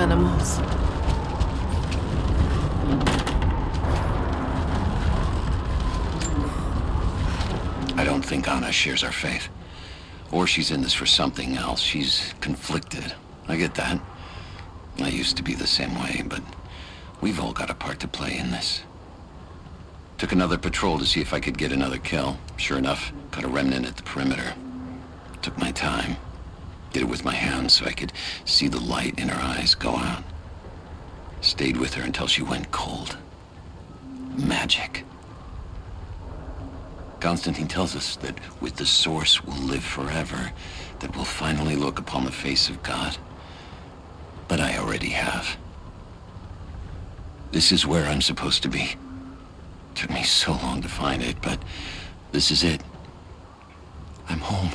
animals. I don't think Anna shares our faith. Or she's in this for something else. She's conflicted. I get that. I used to be the same way, but we've all got a part to play in this. Took another patrol to see if I could get another kill. Sure enough, caught a remnant at the perimeter. Took my time. Did it with my hands so I could see the light in her eyes go out. Stayed with her until she went cold. Magic. Constantine tells us that with the Source we'll live forever, that we'll finally look upon the face of God. But I already have. This is where I'm supposed to be. Took me so long to find it, but this is it. I'm home.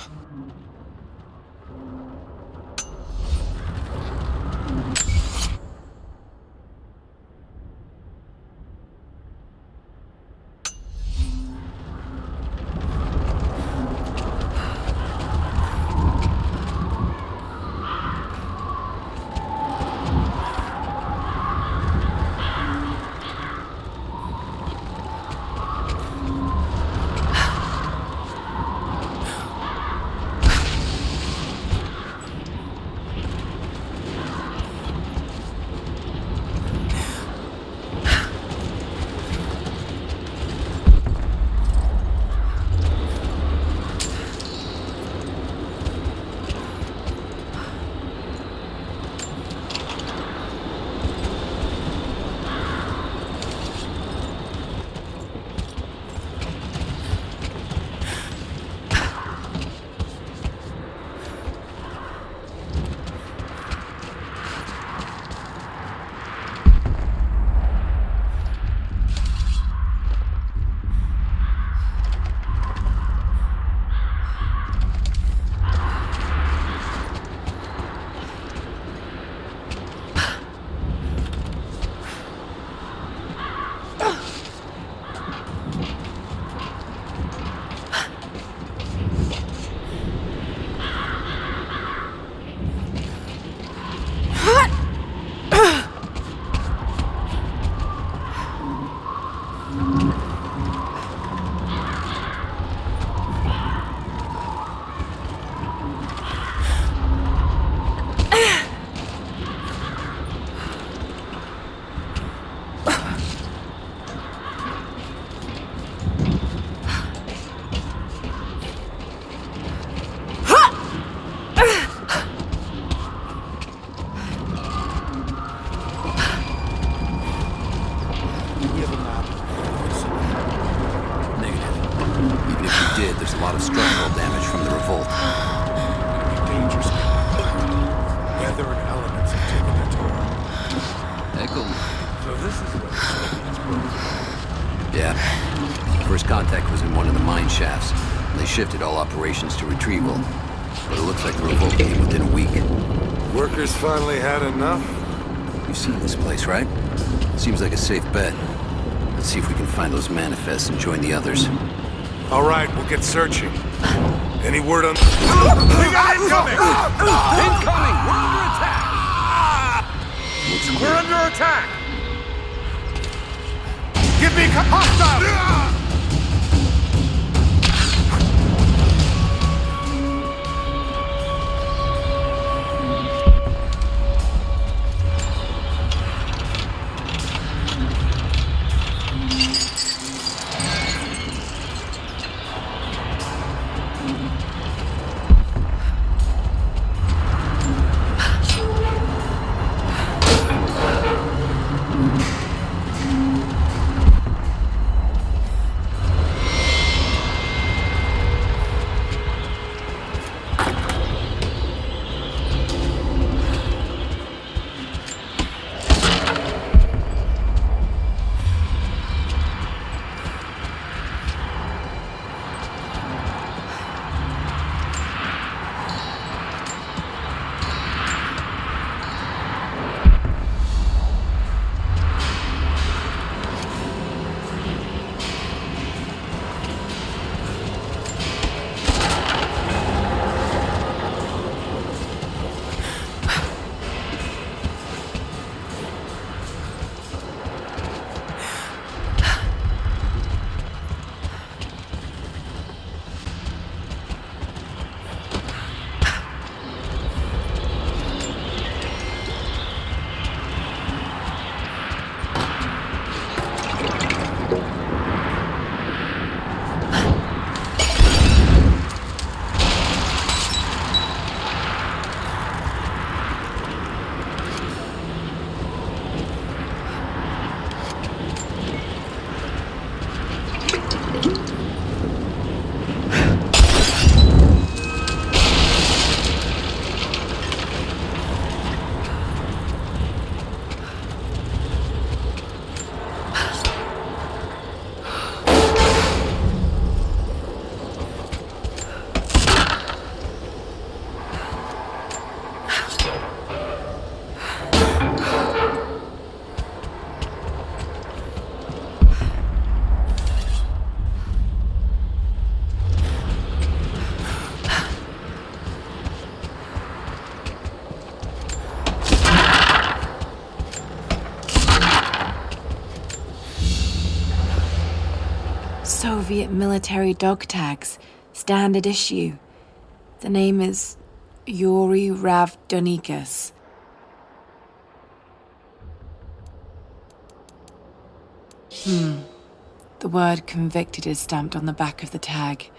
Shifted all operations to retrieval, but it looks like the revolt came within a week. Workers finally had enough? You've seen this place, right? Seems like a safe bet. Let's see if we can find those manifests and join the others. All right, we'll get searching. Any word on... We got incoming! Incoming! We're under attack! We're under attack! Give me hostile! Soviet military dog tags, standard issue. The name is Yuri Ravdonikas. The word convicted is stamped on the back of the tag.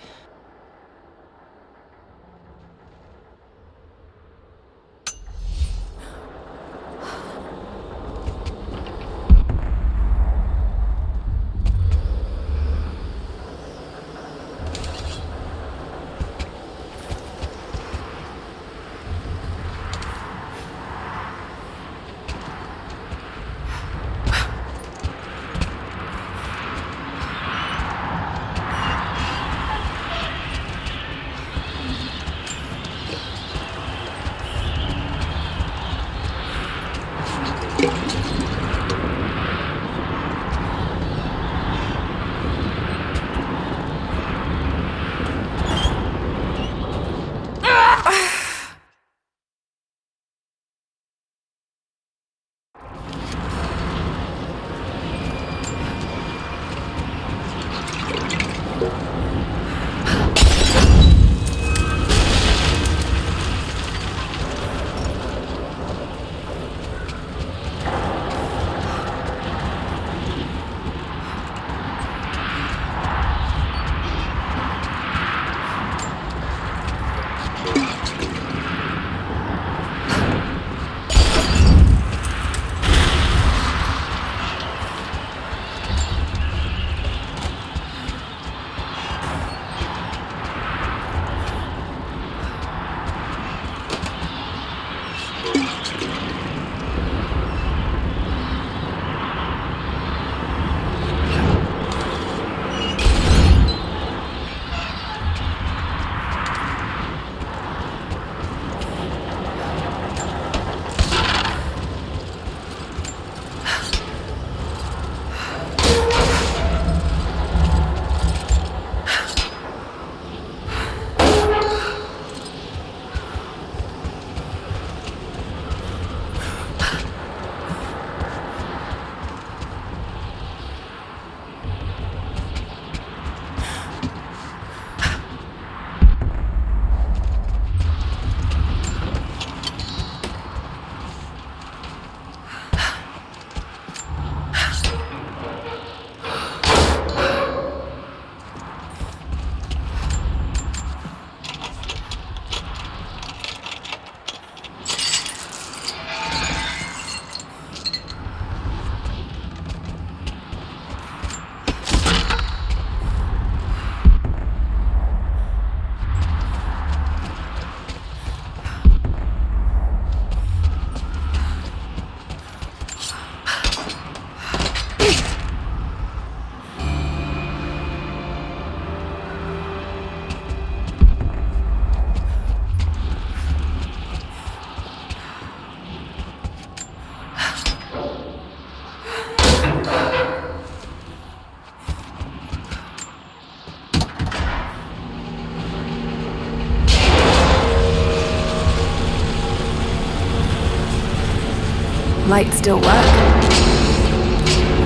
Lights still work.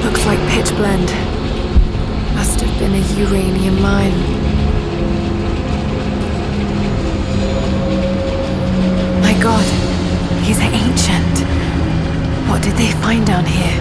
Looks like pitch blende. Must have been a uranium mine. My God, he's ancient. What did they find down here?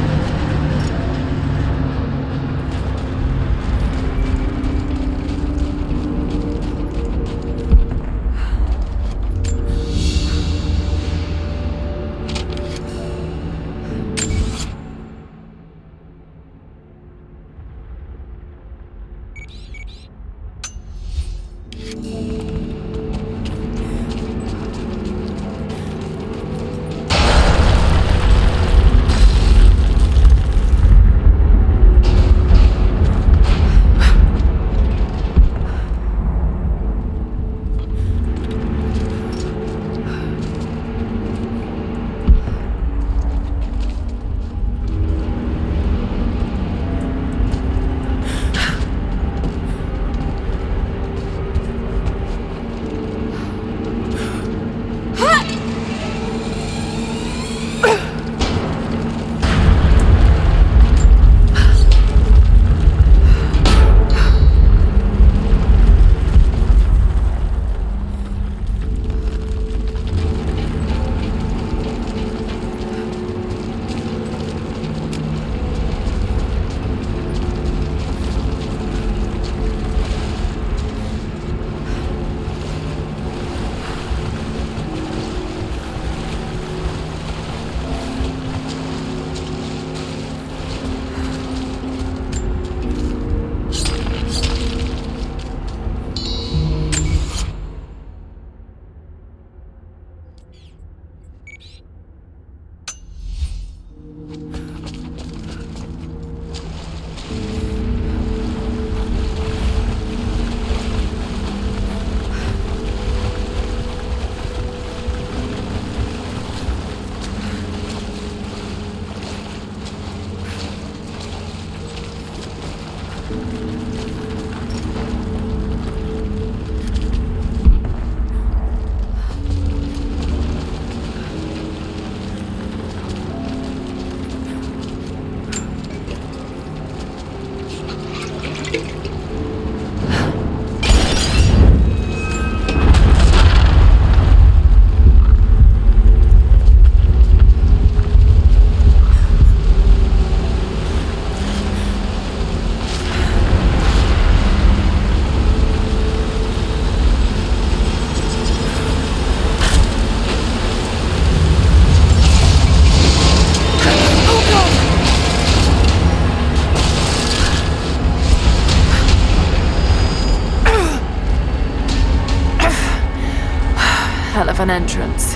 hell of an entrance.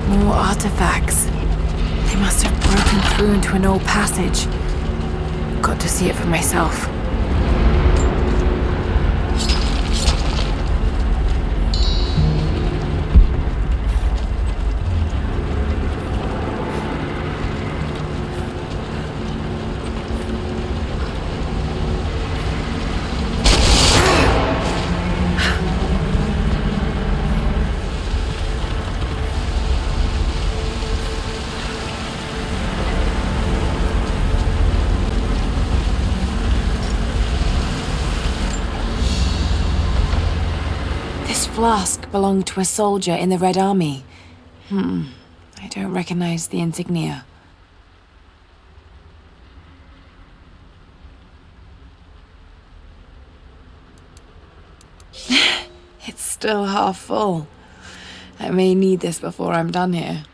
More artifacts. They must have broken through into an old passage. Got to see it for myself. This flask belonged to a soldier in the Red Army. I don't recognize the insignia. It's still half full. I may need this before I'm done here.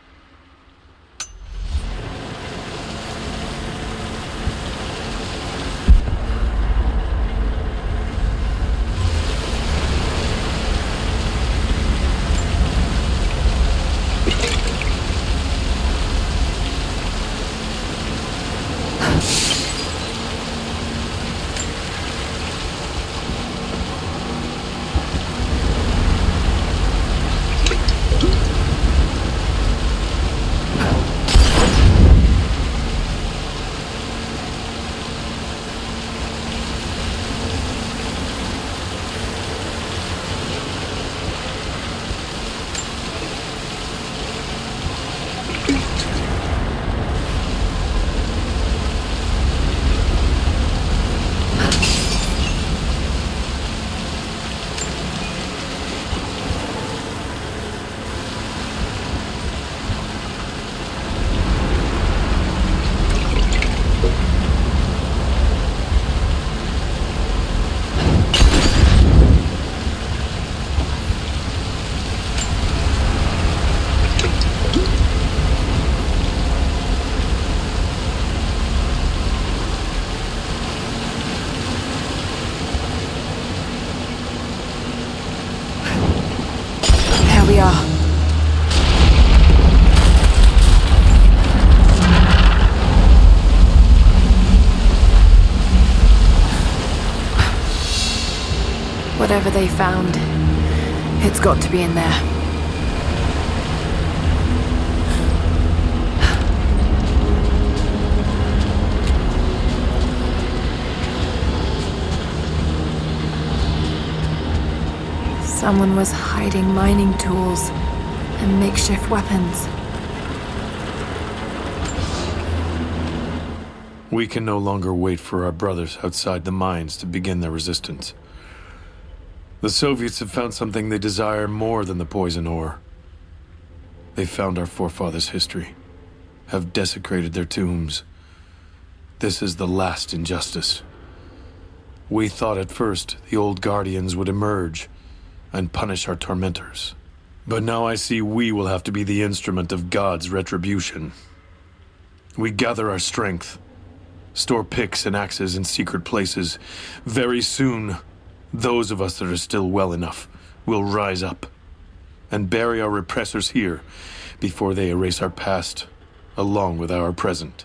We are. Whatever they found, it's got to be in there. Someone was hiding mining tools and makeshift weapons. We can no longer wait for our brothers outside the mines to begin their resistance. The Soviets have found something they desire more than the poison ore. They found our forefathers' history, have desecrated their tombs. This is the last injustice. We thought at first the old guardians would emerge and punish our tormentors. But now I see we will have to be the instrument of God's retribution. We gather our strength, store picks and axes in secret places. Very soon, those of us that are still well enough will rise up and bury our repressors here before they erase our past along with our present.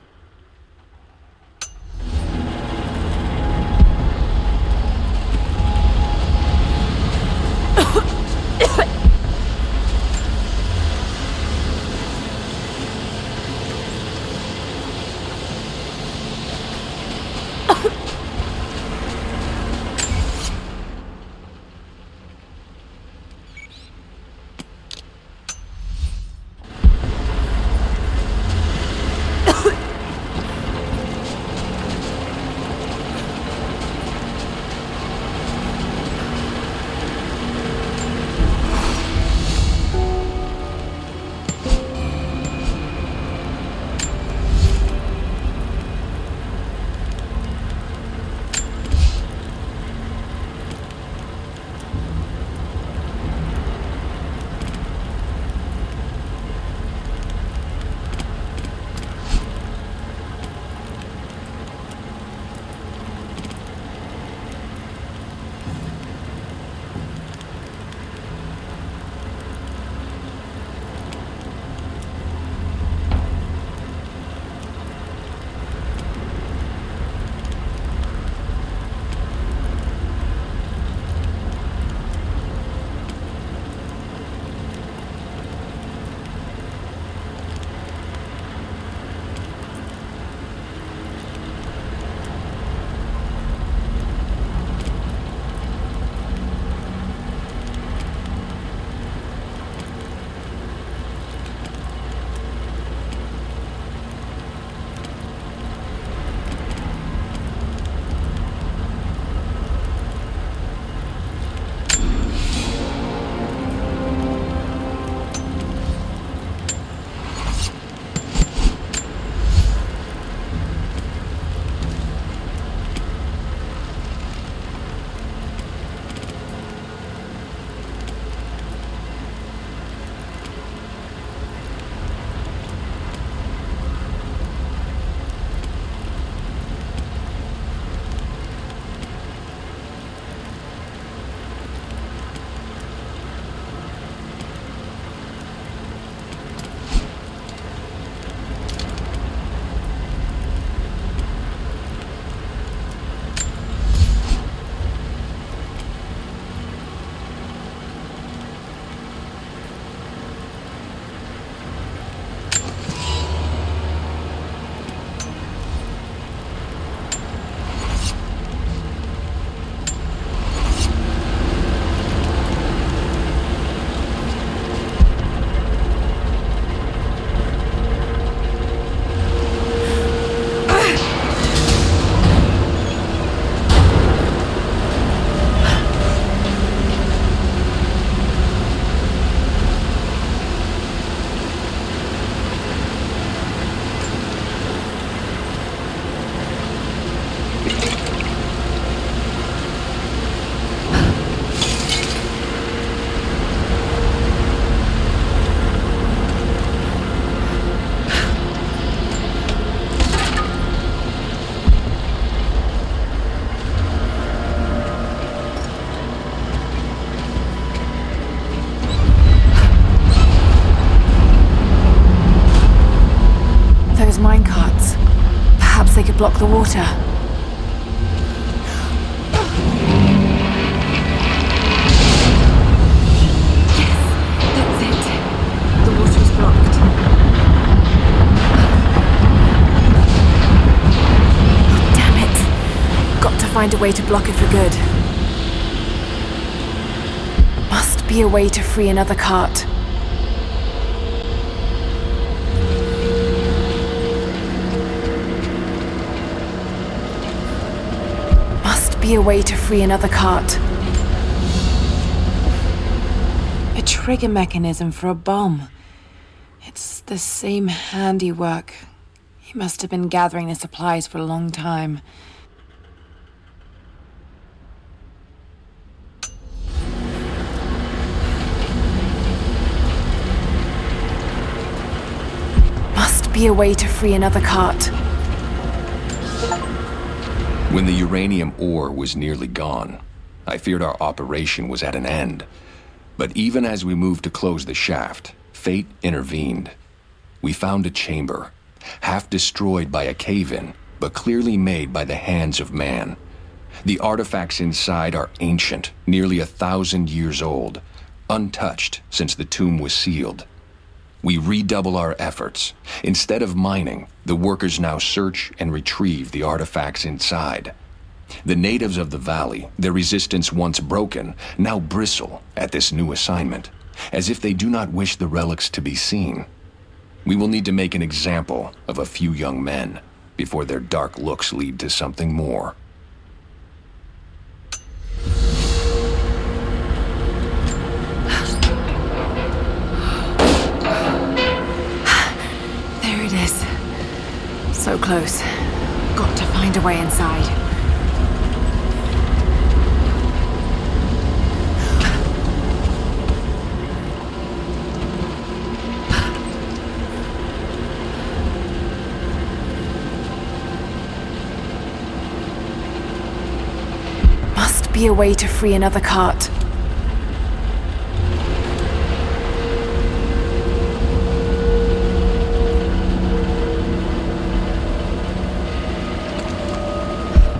those minecarts. Perhaps they could block the water. That's it. The water is blocked. Damn it. Got to find a way to block it for good. Must be a way to free another cart. Must be a way to free another cart. A trigger mechanism for a bomb. It's the same handiwork. He must have been gathering the supplies for a long time. Must be a way to free another cart. When the uranium ore was nearly gone, I feared our operation was at an end. But even as we moved to close the shaft, fate intervened. We found a chamber, half destroyed by a cave-in, but clearly made by the hands of man. The artifacts inside are ancient, nearly 1,000 years old, untouched since the tomb was sealed. We redouble our efforts. Instead of mining, the workers now search and retrieve the artifacts inside. The natives of the valley, their resistance once broken, now bristle at this new assignment, as if they do not wish the relics to be seen. We will need to make an example of a few young men before their dark looks lead to something more. There it is. So close. Got to find a way inside. Must be a way to free another cart.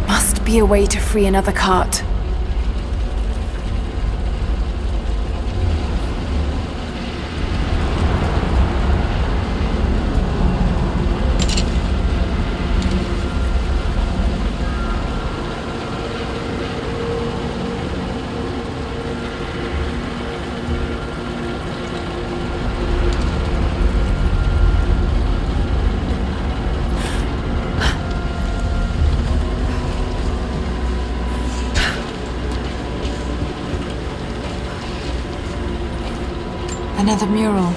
Must be a way to free another cart. Another mural.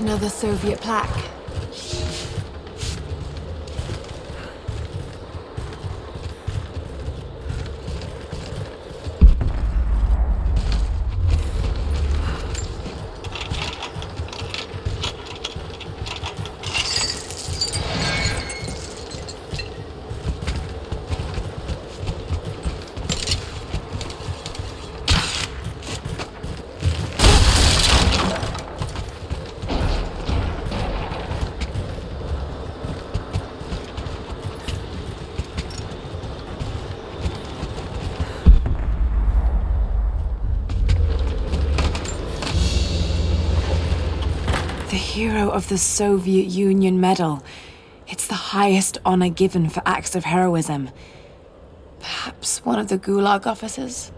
Another Soviet plaque. The Hero of the Soviet Union Medal. It's the highest honor given for acts of heroism. Perhaps one of the Gulag officers?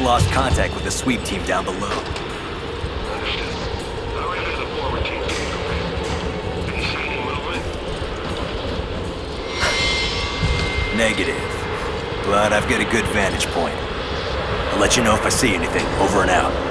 Lost contact with the sweep team down below. Understood. I'll review the forward team. Can you see any movement? Negative. But I've got a good vantage point. I'll let you know if I see anything. Over and out.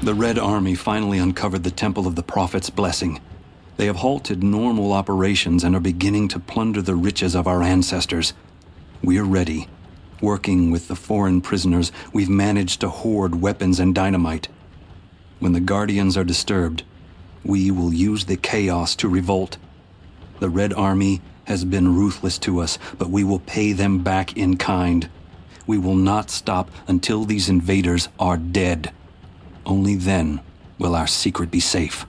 The Red Army finally uncovered the Temple of the Prophet's Blessing. They have halted normal operations and are beginning to plunder the riches of our ancestors. We're ready. Working with the foreign prisoners, we've managed to hoard weapons and dynamite. When the Guardians are disturbed, we will use the chaos to revolt. The Red Army has been ruthless to us, but we will pay them back in kind. We will not stop until these invaders are dead. Only then will our secret be safe.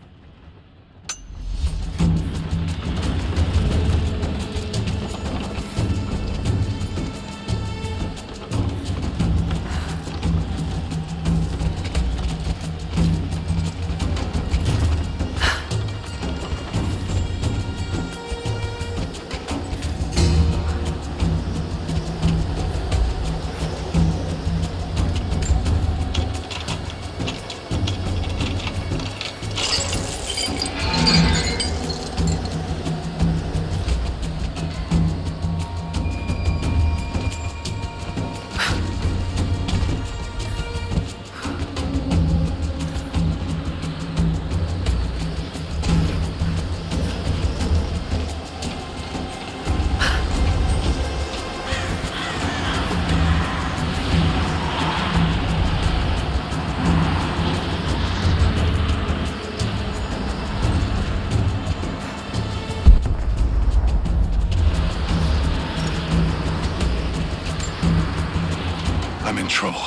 I'm in trouble.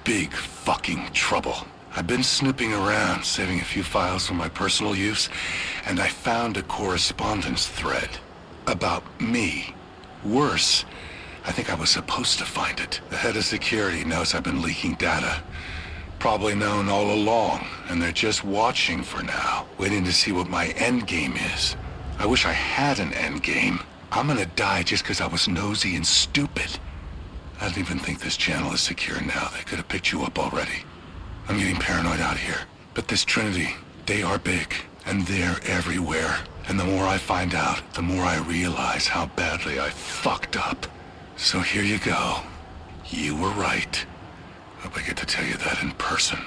Big fucking trouble. I've been snooping around, saving a few files for my personal use, and I found a correspondence thread about me. Worse, I think I was supposed to find it. The head of security knows I've been leaking data. Probably known all along, and they're just watching for now, waiting to see what my endgame is. I wish I had an endgame. I'm gonna die just because I was nosy and stupid. I don't even think this channel is secure now. They could have picked you up already. I'm getting paranoid out here. But this Trinity, they are big, and they're everywhere. And the more I find out, the more I realize how badly I fucked up. So here you go. You were right. Hope I get to tell you that in person.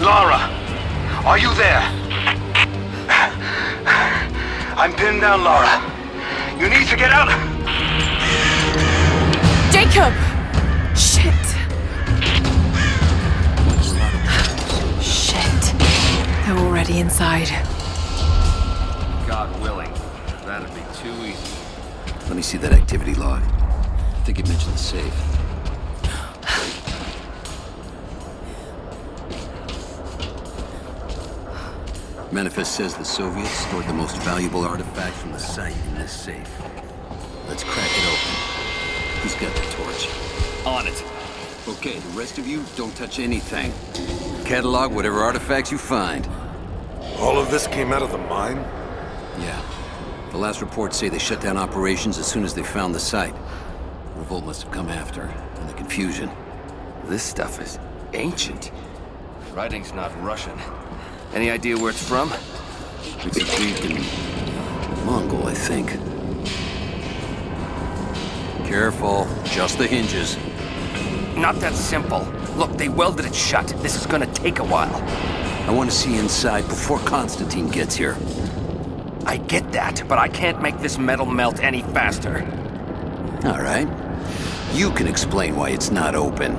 Lara, are you there? I'm pinned down, Lara. You need to get out. Jacob! Shit. Shit. They're already inside. God willing, that'd be too easy. Let me see that activity log. I think it mentioned the safe. Manifest says the Soviets stored the most valuable artifacts from the site in this safe. Let's crack it open. Who's got the torch? On it. Okay, the rest of you, don't touch anything. Catalog whatever artifacts you find. All of this came out of the mine? Yeah. The last reports say they shut down operations as soon as they found the site. Revolt must have come after, in the confusion. This stuff is ancient. Writing's not Russian. Any idea where it's from? It's a Greek and Mongol, I think. Careful, just the hinges. Not that simple. Look, they welded it shut. This is gonna take a while. I want to see inside before Constantine gets here. I get that, but I can't make this metal melt any faster. All right. You can explain why it's not open.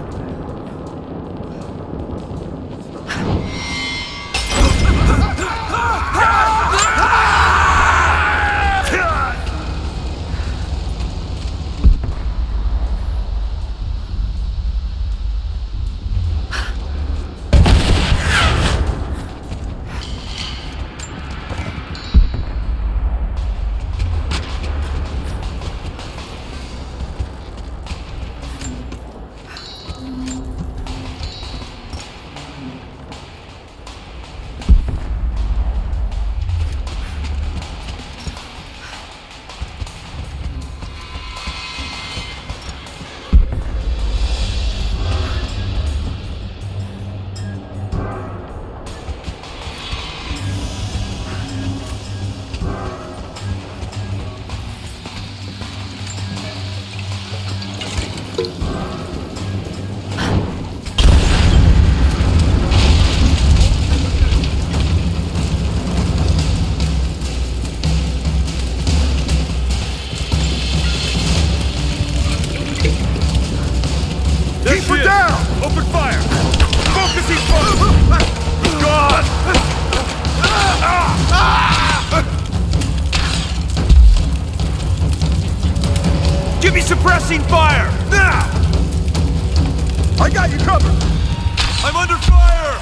Keep her down! Open fire! Focusing fire! God! Give me suppressing fire! Now! I got you covered! I'm under fire!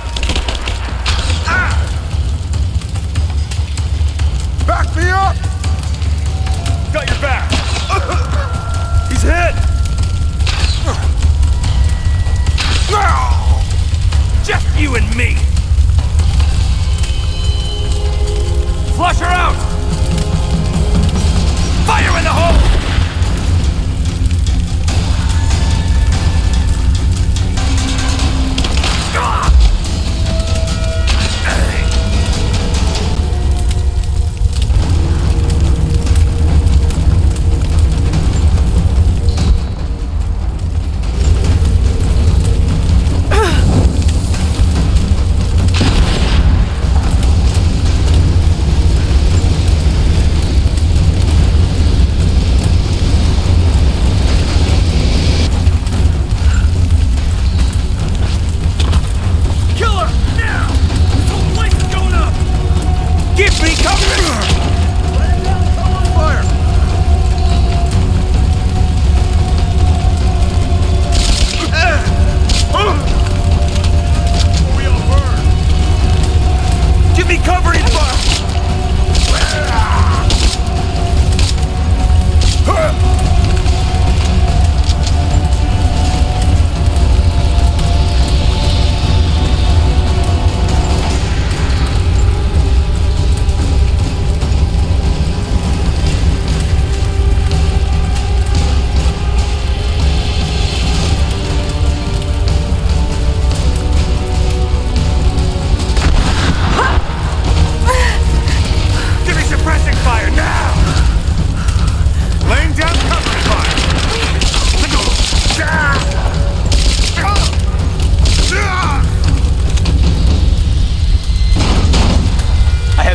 Back me up! Got your back! He's hit! Just you and me! Flush her out! Fire in the hole!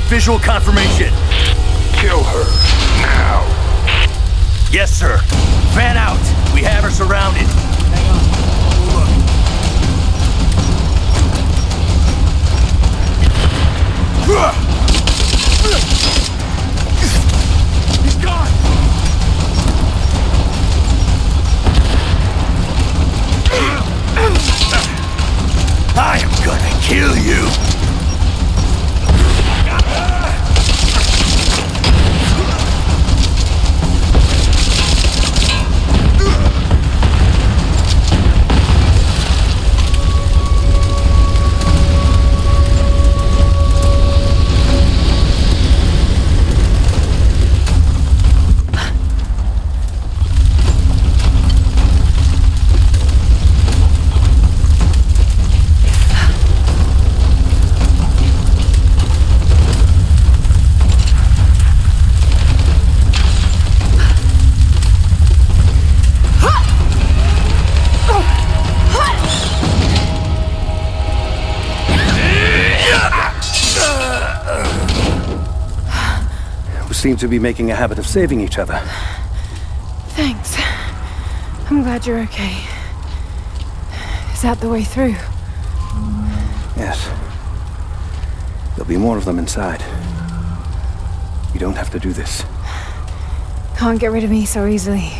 Visual confirmation. Kill her. Now. Yes, sir. Fan out. We have her surrounded. He's gone! I am gonna kill you. Seem to be making a habit of saving each other. Thanks. I'm glad you're okay. Is that the way through? Yes. There'll be more of them inside. You don't have to do this. Can't get rid of me so easily.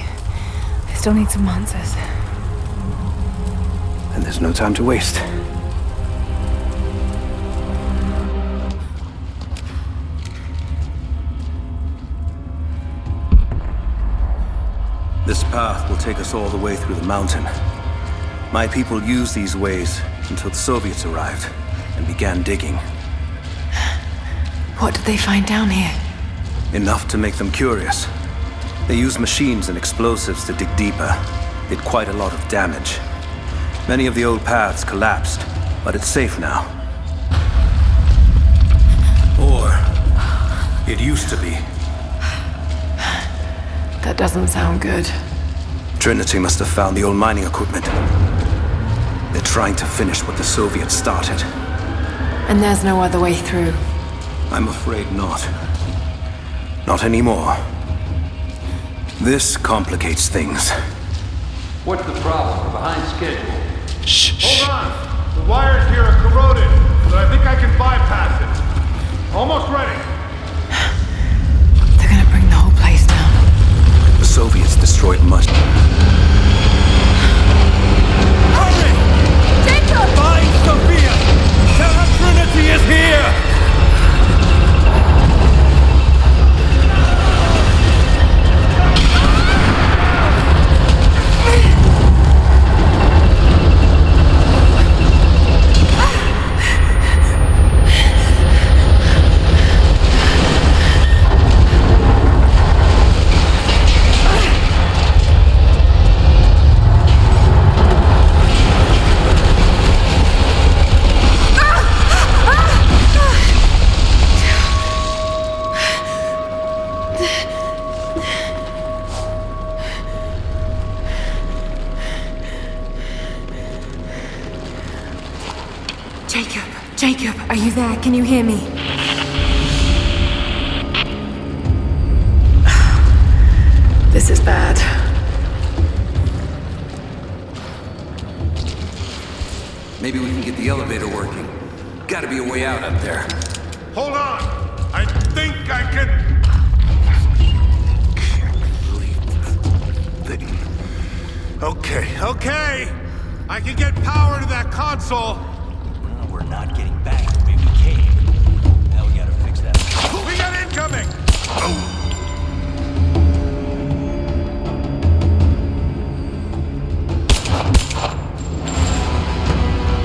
I still need some answers. And there's no time to waste. This path will take us all the way through the mountain. My people used these ways until the Soviets arrived and began digging. What did they find down here? Enough to make them curious. They used machines and explosives to dig deeper. Did quite a lot of damage. Many of the old paths collapsed, but it's safe now. Or it used to be. That doesn't sound good. Trinity must have found the old mining equipment. They're trying to finish what the Soviets started. And there's no other way through. I'm afraid not. Not anymore. This complicates things. What's the problem? We're behind schedule. Hold on! The wires here are corroded, but I think I can bypass it. Almost ready. They're gonna bring the whole place down. The Soviets destroyed much. Hurry! Jacob! Find Sophia! Tell her Trinity is here! Jacob, are you there? Can you hear me? This is bad. Maybe we can get the elevator working. Gotta be a way out up there. Hold on! I think I can... Okay. I can get power to that console. We're not getting back the way we came. Now we gotta fix that. We got incoming!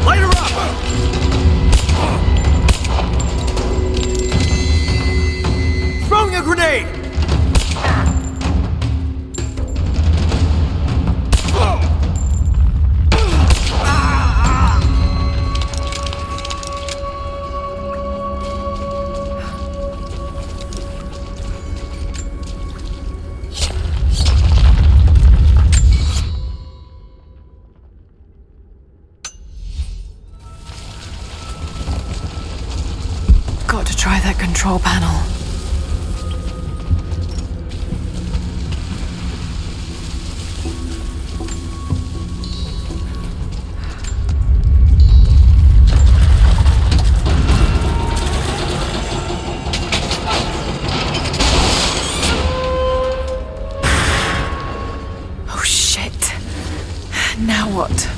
Light her up! Throwing a grenade! Got to try that control panel. Oh shit. Now what?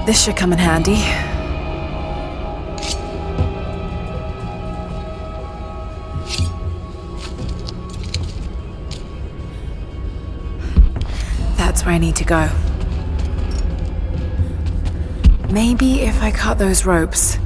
This should come in handy. That's where I need to go. Maybe if I cut those ropes.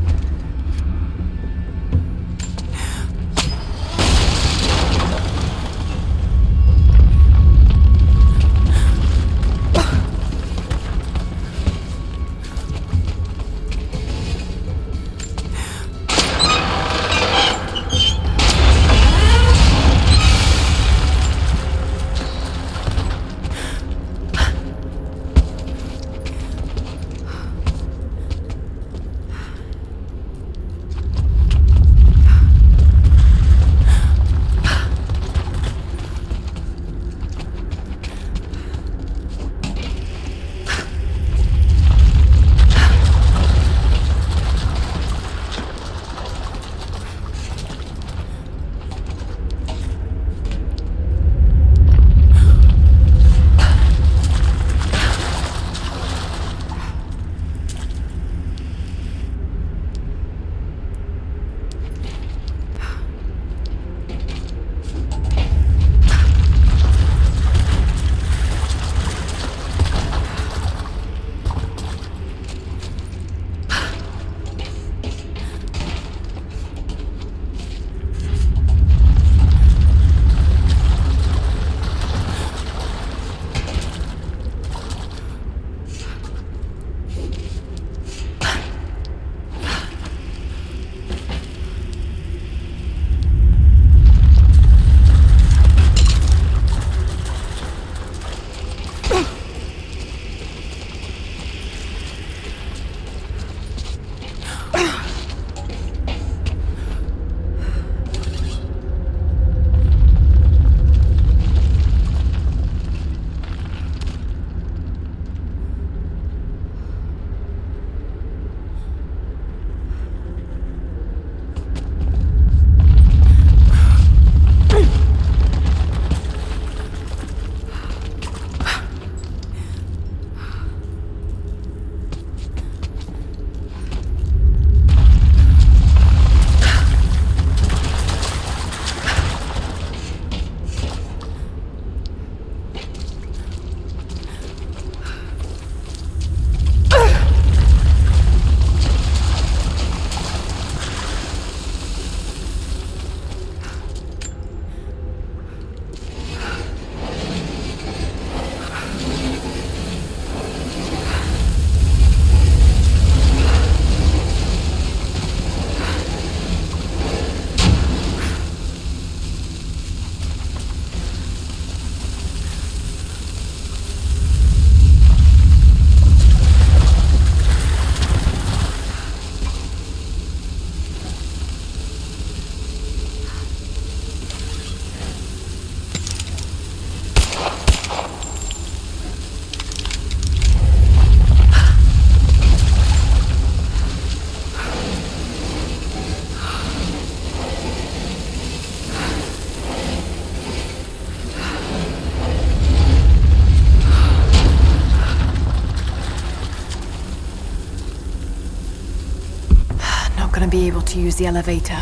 be able to use the elevator.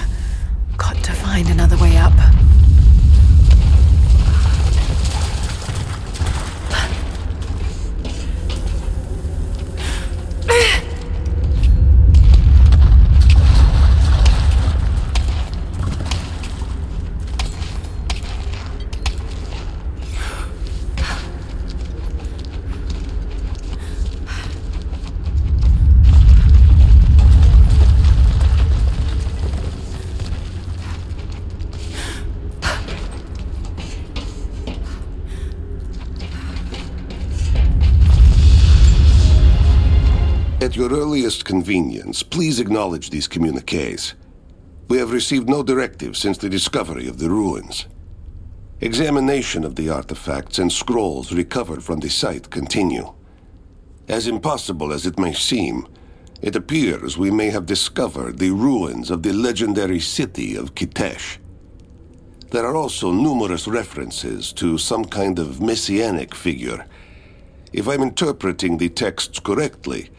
Got to find another way up. At your earliest convenience, please acknowledge these communiques. We have received no directive since the discovery of the ruins. Examination of the artifacts and scrolls recovered from the site continue. As impossible as it may seem, it appears we may have discovered the ruins of the legendary city of Kitezh. There are also numerous references to some kind of messianic figure. If I'm interpreting the texts correctly,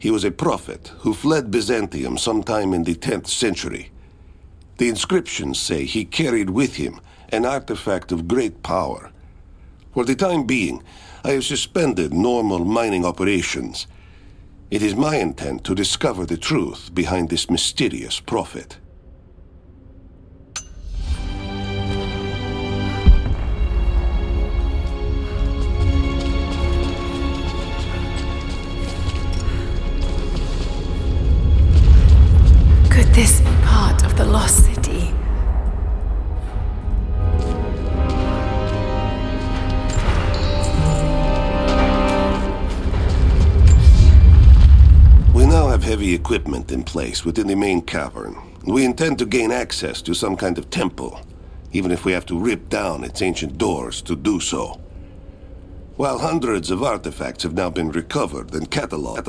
he was a prophet who fled Byzantium sometime in the 10th century. The inscriptions say he carried with him an artifact of great power. For the time being, I have suspended normal mining operations. It is my intent to discover the truth behind this mysterious prophet. Could this be part of the Lost City? We now have heavy equipment in place within the main cavern. We intend to gain access to some kind of temple, even if we have to rip down its ancient doors to do so. While hundreds of artifacts have now been recovered and cataloged,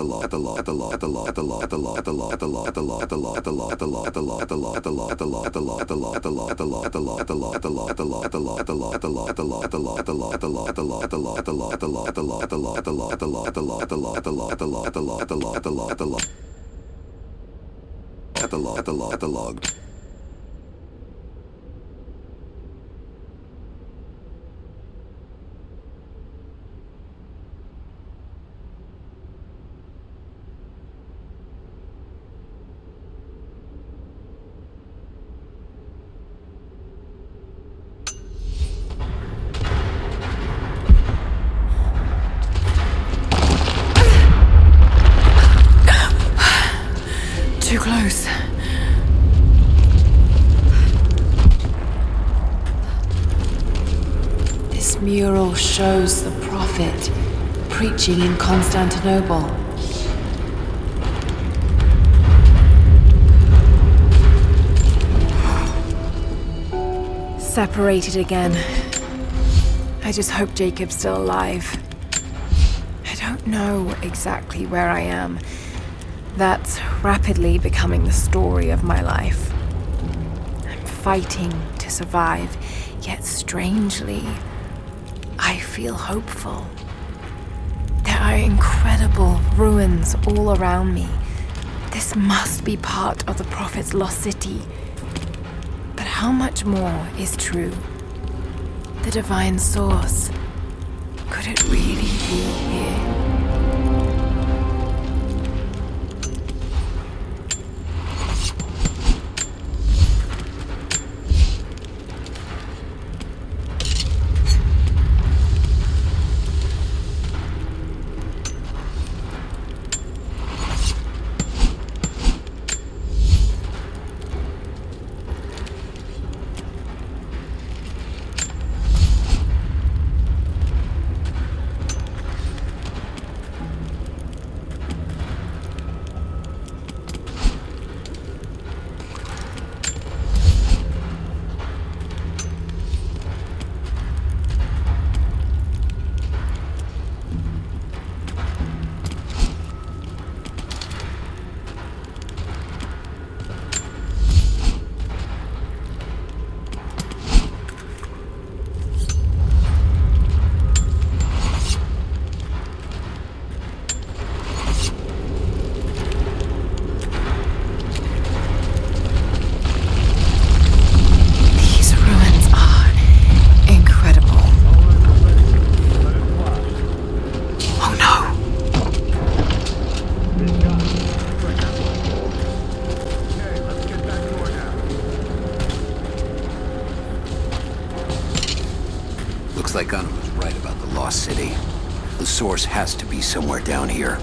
Too close. This mural shows the prophet preaching in Constantinople. Separated again. I just hope Jacob's still alive. I don't know exactly where I am. That's rapidly becoming the story of my life. I'm fighting to survive, yet strangely, I feel hopeful. There are incredible ruins all around me. This must be part of the Prophet's lost city. But how much more is true? The divine source. Could it really be here? Looks like Gunnar was right about the Lost City. The source has to be somewhere down here.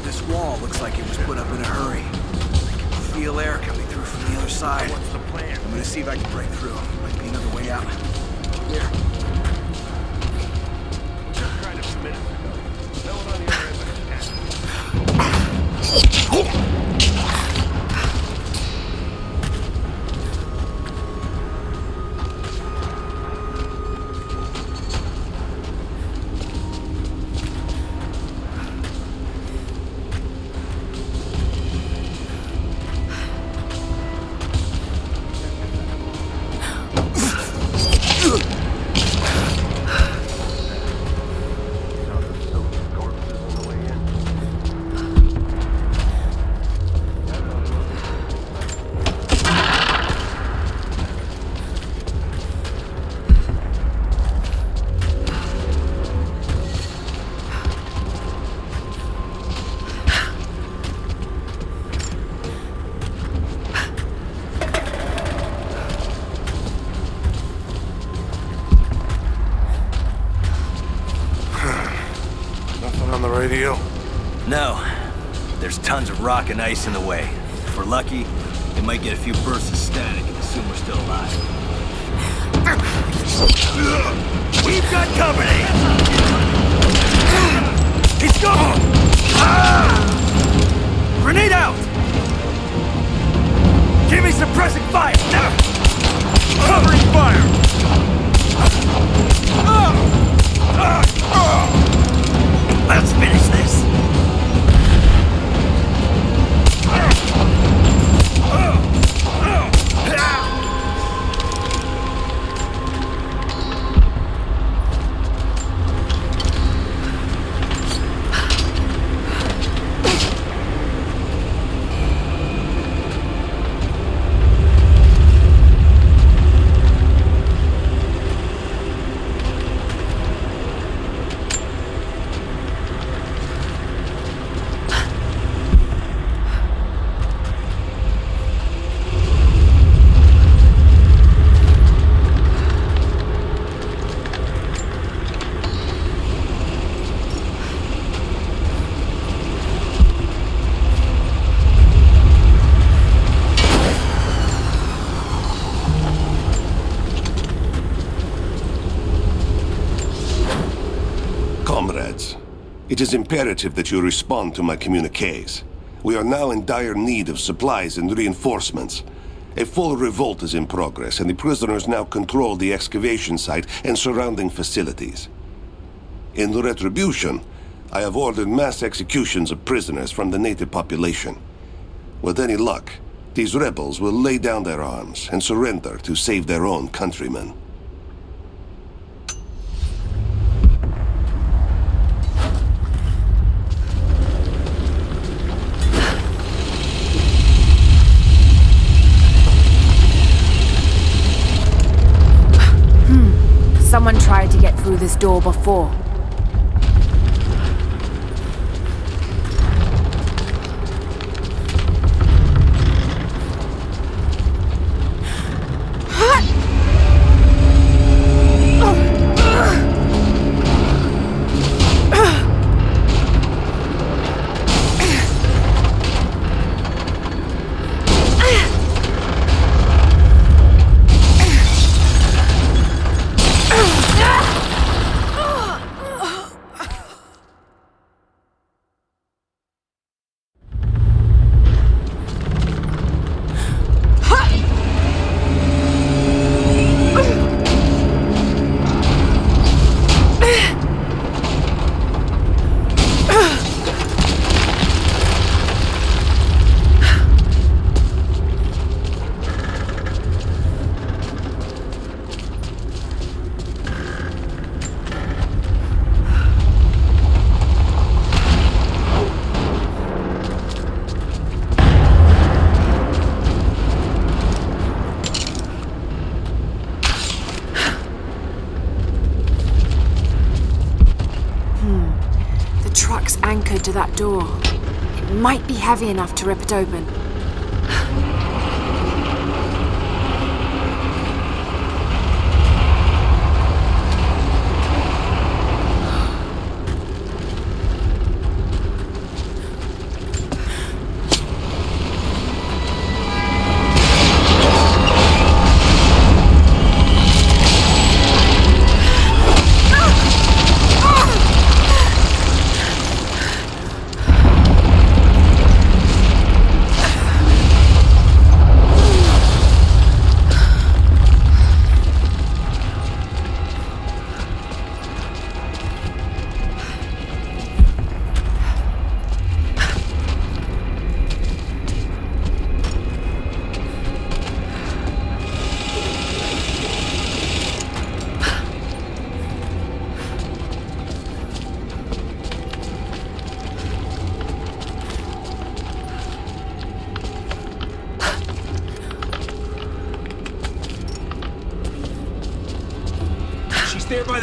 This wall looks like it was put up in a hurry. I can feel air coming through from the other side. What's the plan? I'm gonna see if I can break through. Might be another way out. Here. Just tried a few minutes ago. No one on the other end of Radio? No. There's tons of rock and ice in the way. If we're lucky, we might get a few bursts of static and assume we're still alive. We've got company! He's gone! Grenade out! Give me suppressing fire! Covering fire! Let's finish this! Comrades, it is imperative that you respond to my communiques. We are now in dire need of supplies and reinforcements. A full revolt is in progress, and the prisoners now control the excavation site and surrounding facilities. In retribution, I have ordered mass executions of prisoners from the native population. With any luck, these rebels will lay down their arms and surrender to save their own countrymen. Someone tried to get through this door before. Anchored to that door. It might be heavy enough to rip it open.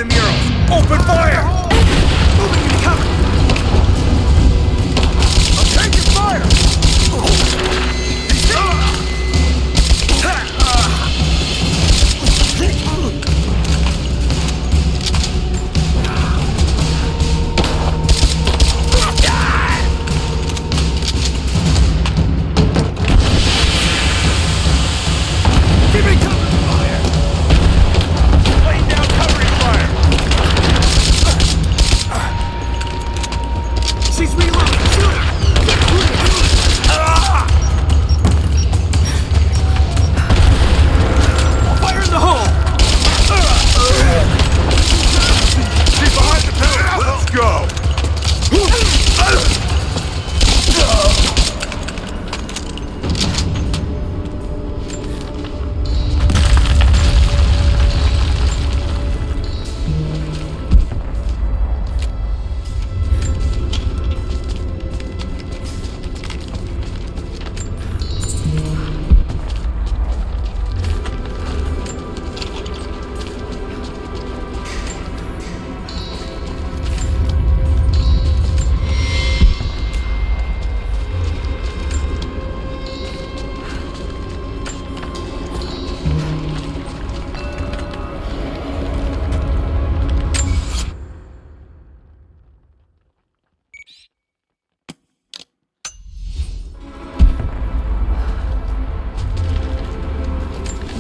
murals! Open fire! Moving and coming! I'm taking fire!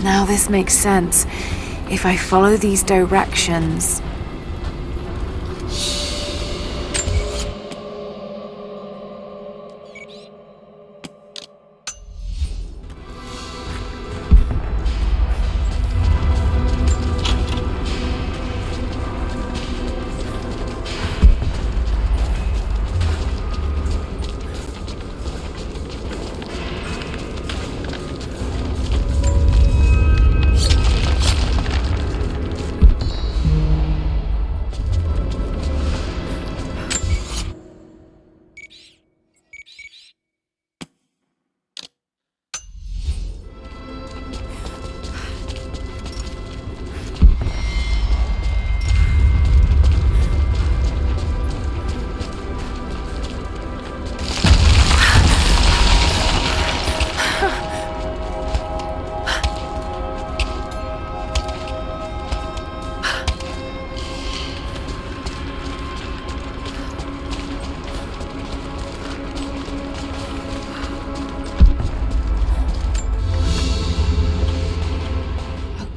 Now this makes sense. If I follow these directions...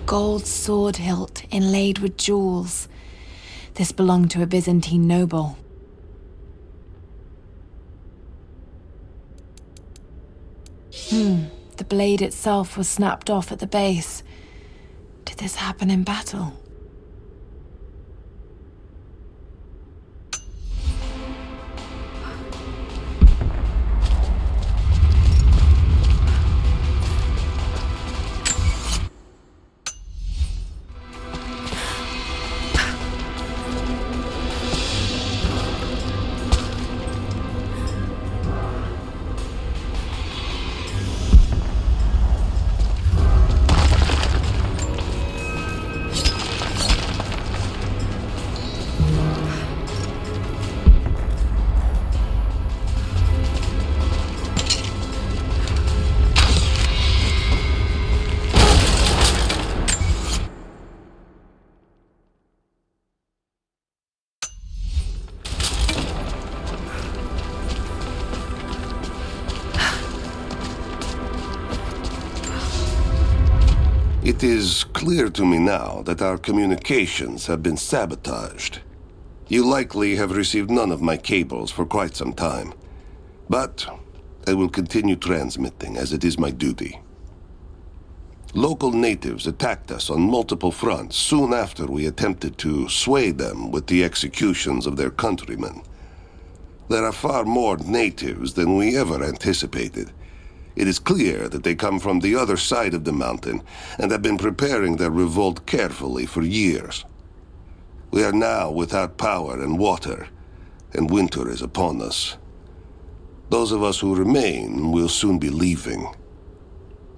Gold sword hilt inlaid with jewels. This belonged to a Byzantine noble. The blade itself was snapped off at the base. Did this happen in battle? It is clear to me now that our communications have been sabotaged. You likely have received none of my cables for quite some time. But I will continue transmitting, as it is my duty. Local natives attacked us on multiple fronts soon after we attempted to sway them with the executions of their countrymen. There are far more natives than we ever anticipated. It is clear that they come from the other side of the mountain and have been preparing their revolt carefully for years. We are now without power and water, and winter is upon us. Those of us who remain will soon be leaving.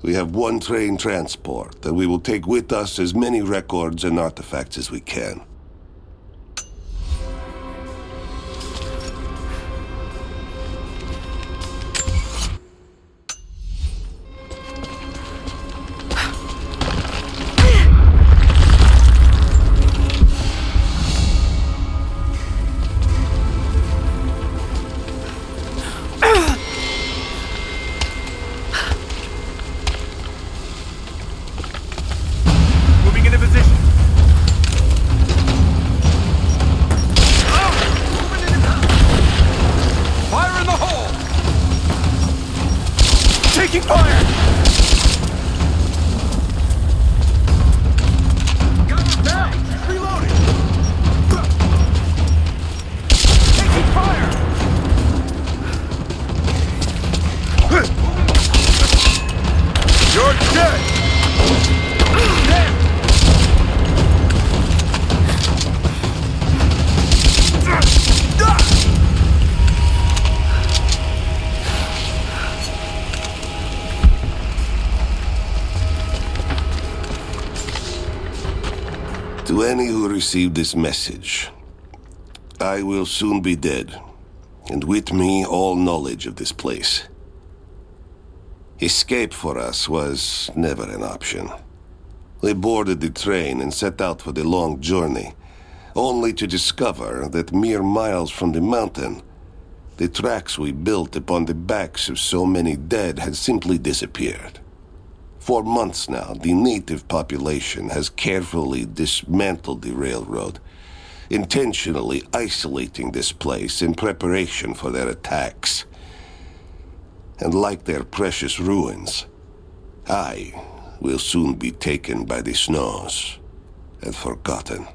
We have one train transport, and we will take with us as many records and artifacts as we can. any who receive this message, I will soon be dead, and with me all knowledge of this place. Escape for us was never an option. We boarded the train and set out for the long journey, only to discover that mere miles from the mountain, the tracks we built upon the backs of so many dead had simply disappeared. For months now, the native population has carefully dismantled the railroad, intentionally isolating this place in preparation for their attacks. And like their precious ruins, I will soon be taken by the snows and forgotten.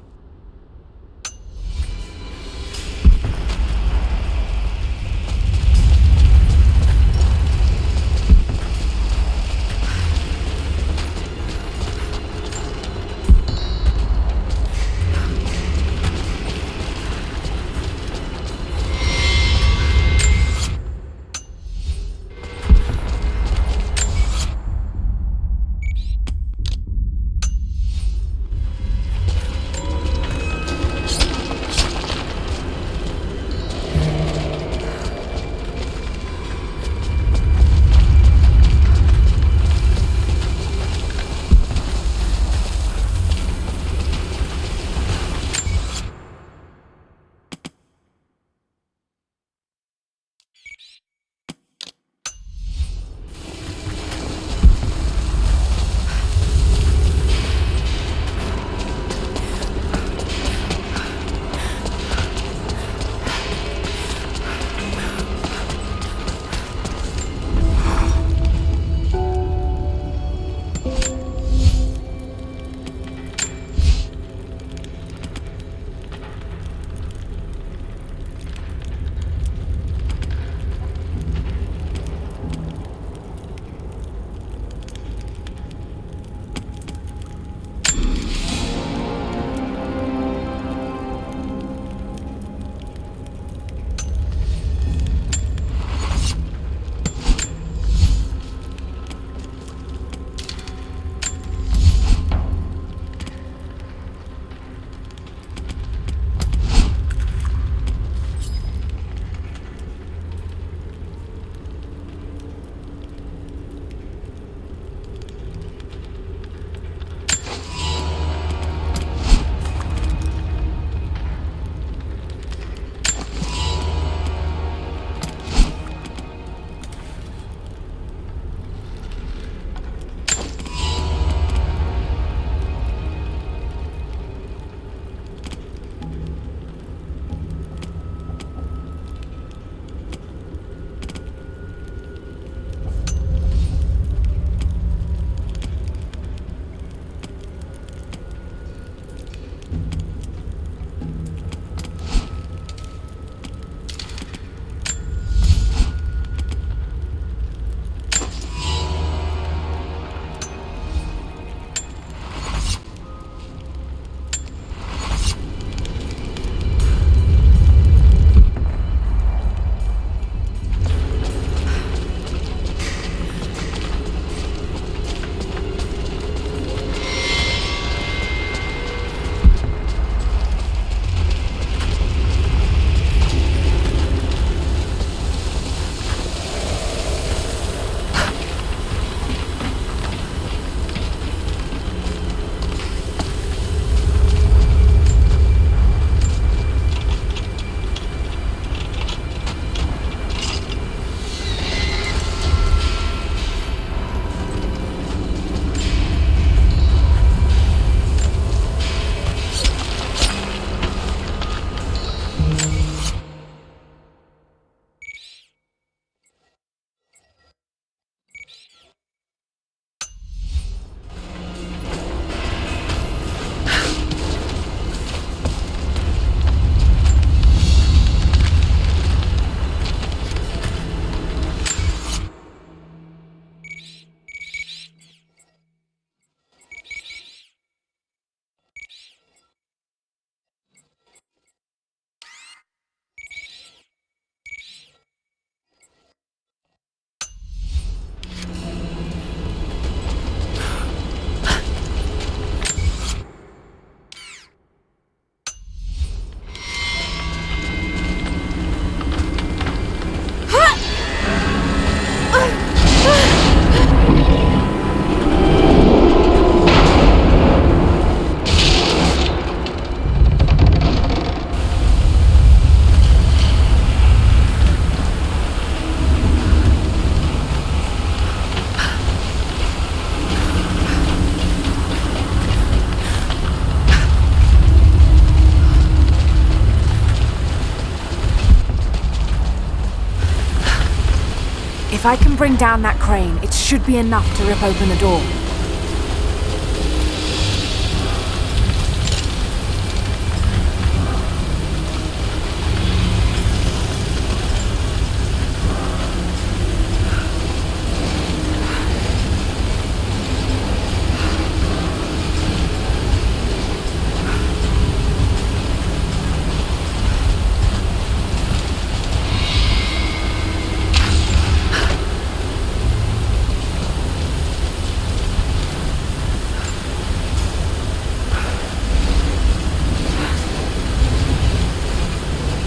If I can bring down that crane, it should be enough to rip open the door.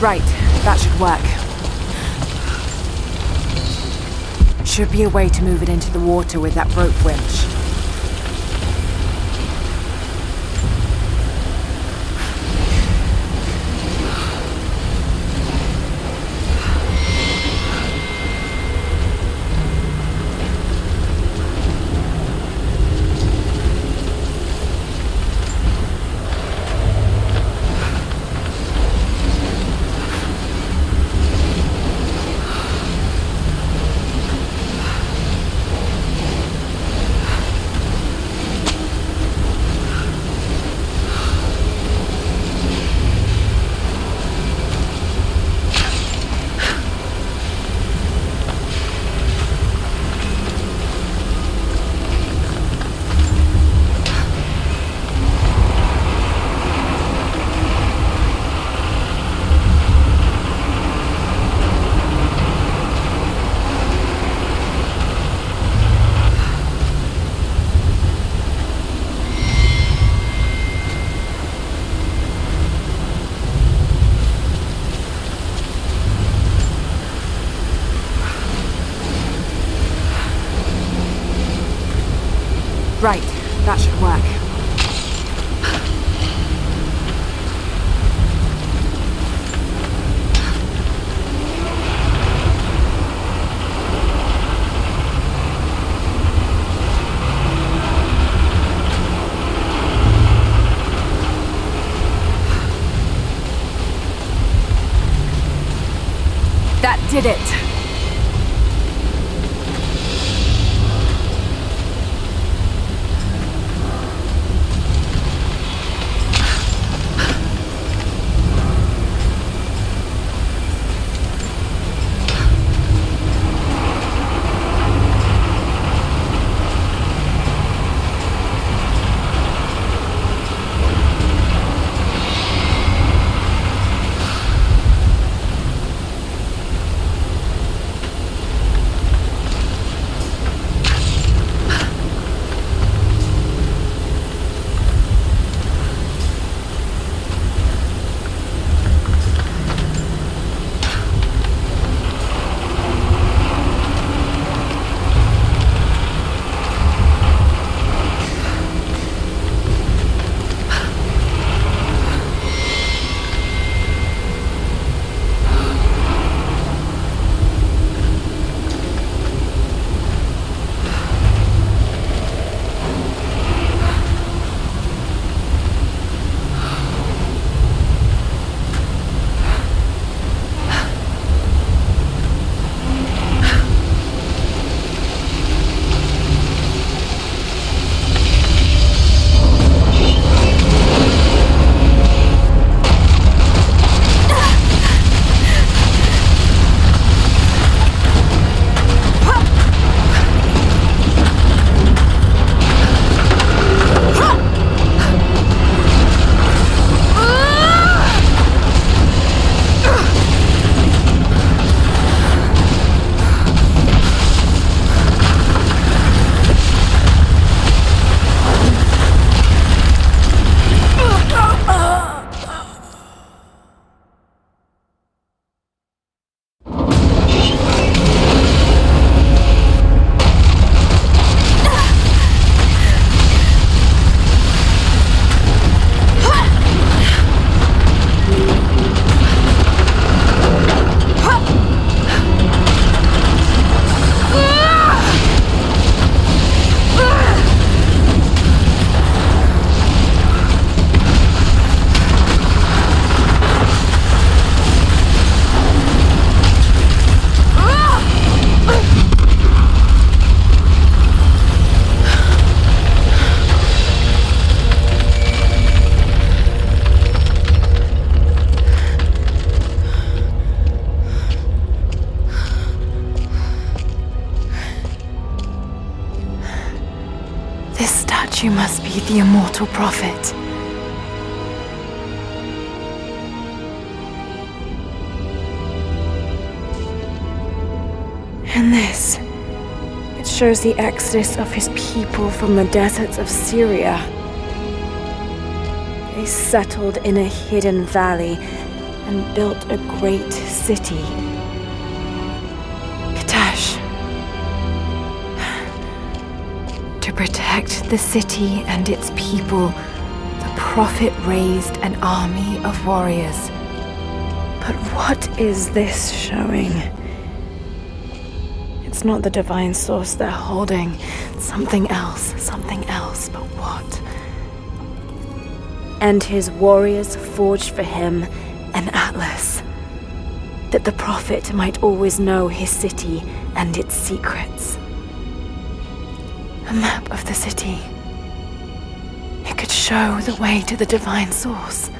Right, that should work. Should be a way to move it into the water with that rope winch. Right, that should work. That did it! You must be the immortal prophet. And this, it shows the exodus of his people from the deserts of Syria. They settled in a hidden valley and built a great city. Katash. To protect the city and its people, the prophet raised an army of warriors. But what is this showing? It's not the divine source they're holding. Something else, but what? And his warriors forged for him an atlas, that the prophet might always know his city and its secrets. A map of the city. It could show the way to the divine source.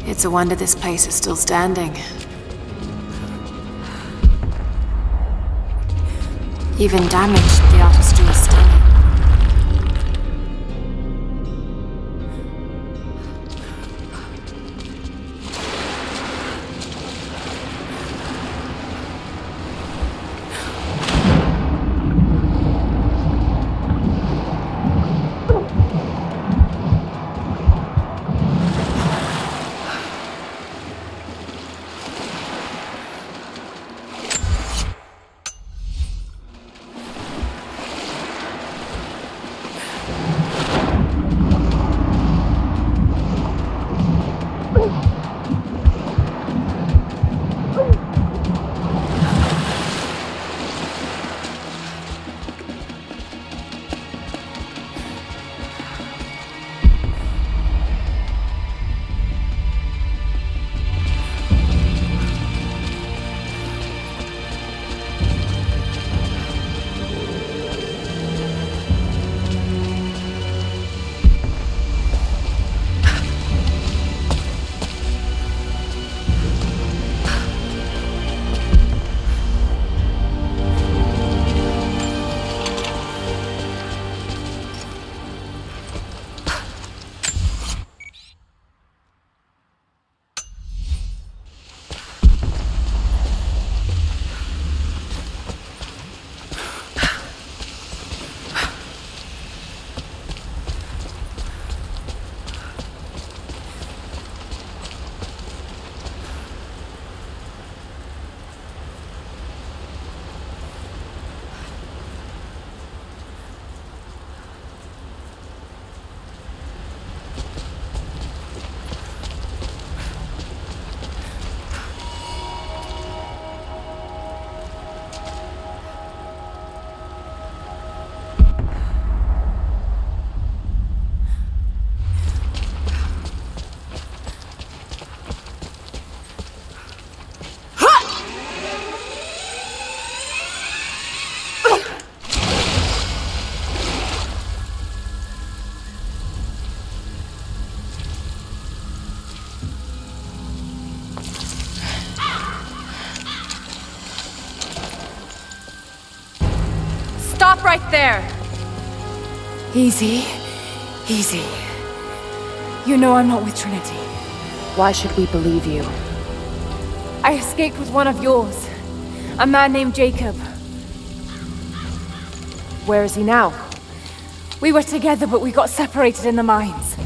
It's a wonder this place is still standing. Even damaged, the artistry is stunning. Stop right there! Easy. Easy. You know I'm not with Trinity. Why should we believe you? I escaped with one of yours. A man named Jacob. Where is he now? We were together, but we got separated in the mines.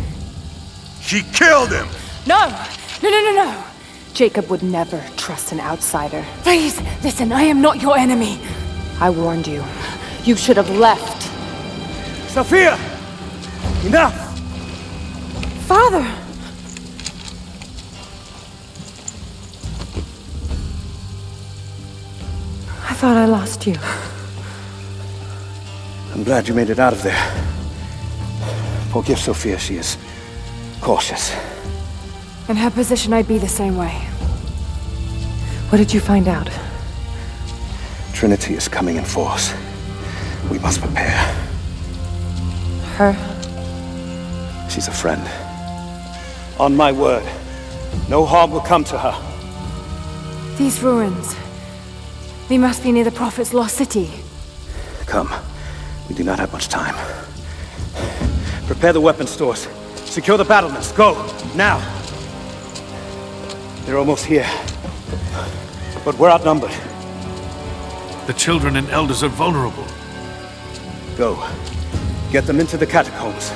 She killed him! No! No! Jacob would never trust an outsider. Please, listen, I am not your enemy. I warned you. You should have left. Sophia! Enough! Father! I thought I lost you. I'm glad you made it out of there. Forgive Sophia, she is cautious. In her position, I'd be the same way. What did you find out? Trinity is coming in force. We must prepare. Her? She's a friend. On my word, no harm will come to her. These ruins. They must be near the Prophet's lost city. Come. We do not have much time. Prepare the weapon stores. Secure the battlements. Go! Now! They're almost here. But we're outnumbered. The children and elders are vulnerable. Go. Get them into the catacombs.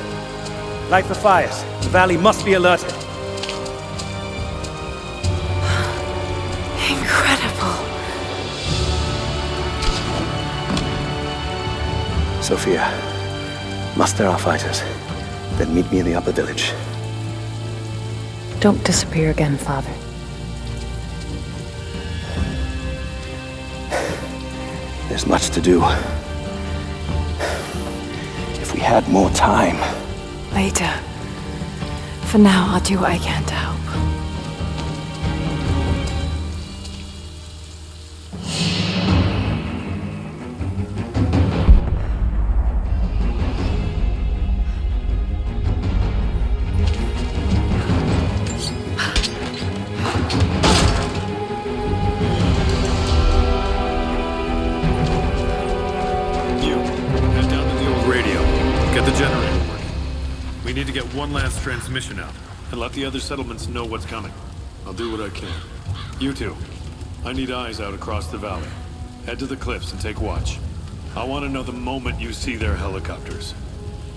Light the fires. The valley must be alerted. Incredible. Sophia, muster our fighters. Then meet me in the upper village. Don't disappear again, Father. There's much to do. If we had more time. Later. For now, I'll do what I can to help. One last transmission out, and let the other settlements know what's coming. I'll do what I can. You two, I need eyes out across the valley. Head to the cliffs and take watch. I want to know the moment you see their helicopters.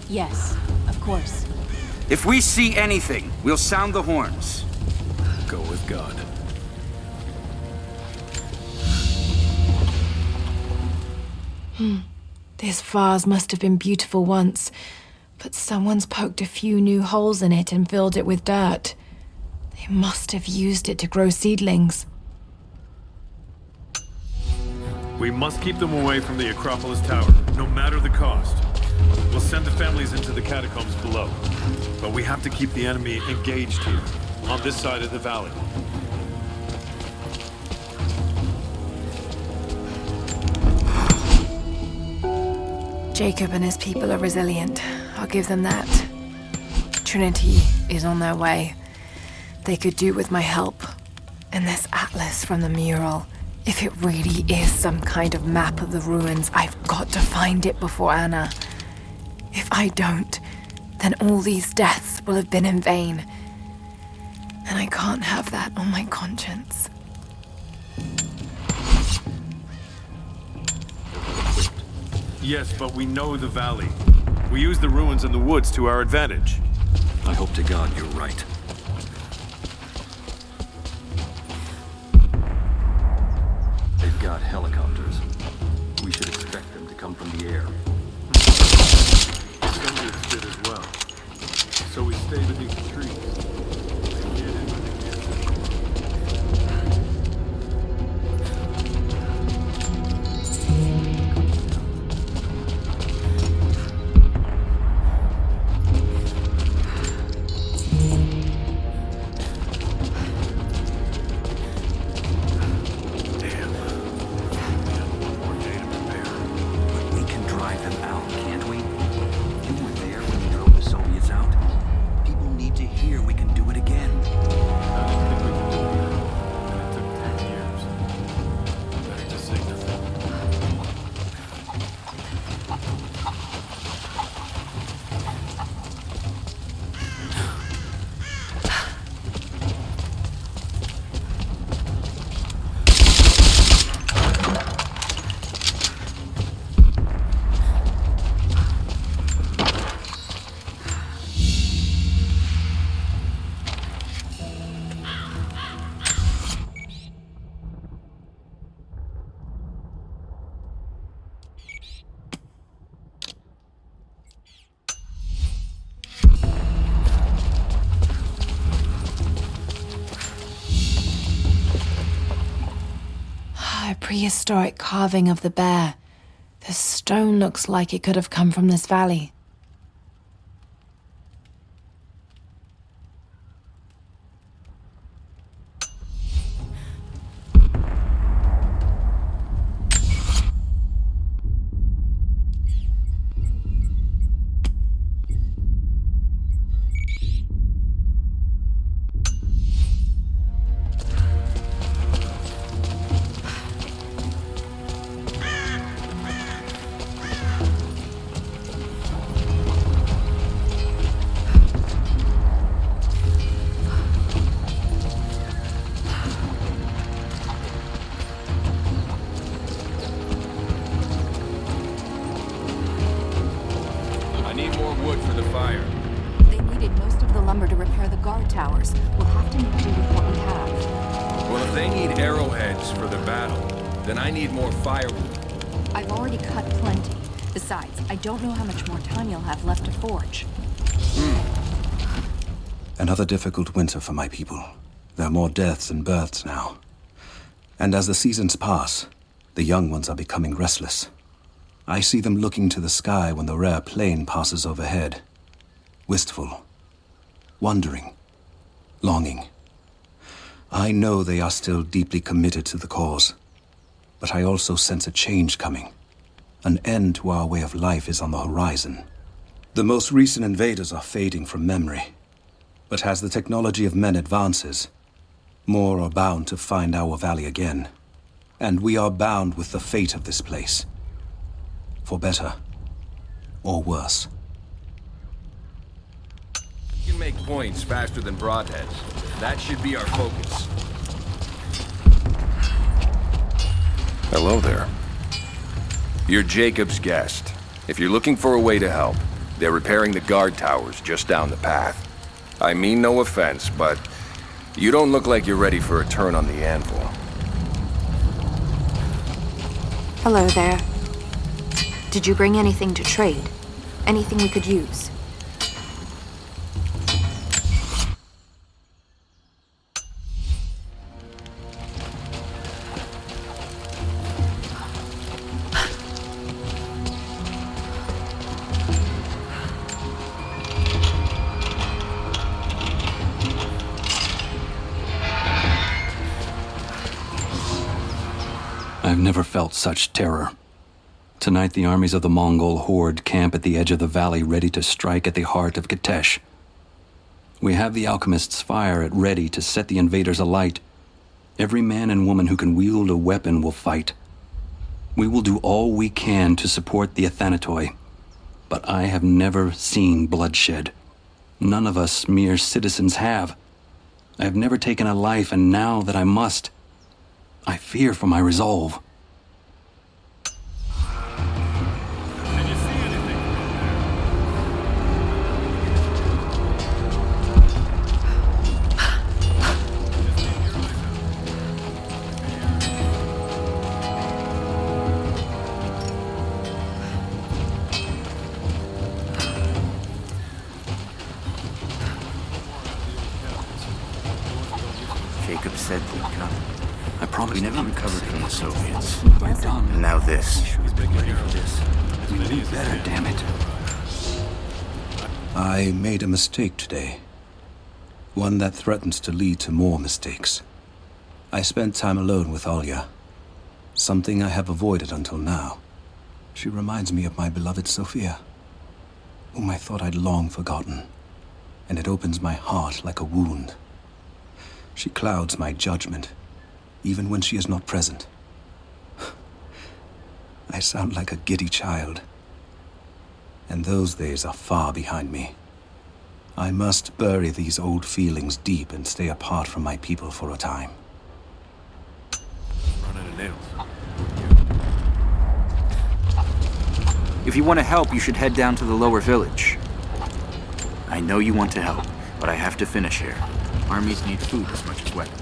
Yes, of course. If we see anything, we'll sound the horns. Go with God. This vase must have been beautiful once. But someone's poked a few new holes in it and filled it with dirt. They must have used it to grow seedlings. We must keep them away from the Acropolis Tower, no matter the cost. We'll send the families into the catacombs below. But we have to keep the enemy engaged here, on this side of the valley. Jacob and his people are resilient. I'll give them that. Trinity is on their way. They could do with my help. And this atlas from the mural. If it really is some kind of map of the ruins, I've got to find it before Anna. If I don't, then all these deaths will have been in vain. And I can't have that on my conscience. Yes, but we know the valley. We use the ruins and the woods to our advantage. I hope to God you're right. They've got helicopters. We should expect them to come from the air. Soldiers did as well. So we stay beneath the trees. Here we can do it A prehistoric carving of the bear. The stone looks like it could have come from this valley. I need more wood for the fire. They needed most of the lumber to repair the guard towers. We'll have to make do with what we have. Well, if they need arrowheads for the battle, then I need more firewood. I've already cut plenty. Besides, I don't know how much more time you'll have left to forge. Another difficult winter for my people. There are more deaths than births now. And as the seasons pass, the young ones are becoming restless. I see them looking to the sky when the rare plane passes overhead. Wistful. Wondering. Longing. I know they are still deeply committed to the cause. But I also sense a change coming. An end to our way of life is on the horizon. The most recent invaders are fading from memory. But as the technology of men advances, more are bound to find our valley again. And we are bound with the fate of this place. For better or worse. You can make points faster than broadheads. That should be our focus. Hello there. You're Jacob's guest. If you're looking for a way to help, they're repairing the guard towers just down the path. I mean no offense, but you don't look like you're ready for a turn on the anvil. Hello there. Did you bring anything to trade? Anything we could use? I've never felt such terror. Tonight, the armies of the Mongol horde camp at the edge of the valley, ready to strike at the heart of Kitezh. We have the alchemist's fire at ready to set the invaders alight. Every man and woman who can wield a weapon will fight. We will do all we can to support the Athanatoi, but I have never seen bloodshed. None of us mere citizens have. I have never taken a life, and now that I must, I fear for my resolve. Jacob said they'd come. I promise. We never recovered from the Soviets. We're done. And now this. Ready for this. We knew better, damn it. I made a mistake today. One that threatens to lead to more mistakes. I spent time alone with Olya. Something I have avoided until now. She reminds me of my beloved Sophia, whom I thought I'd long forgotten. And it opens my heart like a wound. She clouds my judgment, even when she is not present. I sound like a giddy child. And those days are far behind me. I must bury these old feelings deep and stay apart from my people for a time. Running a nail. If you want to help, you should head down to the lower village. I know you want to help, but I have to finish here. Armies need food as much as weapons.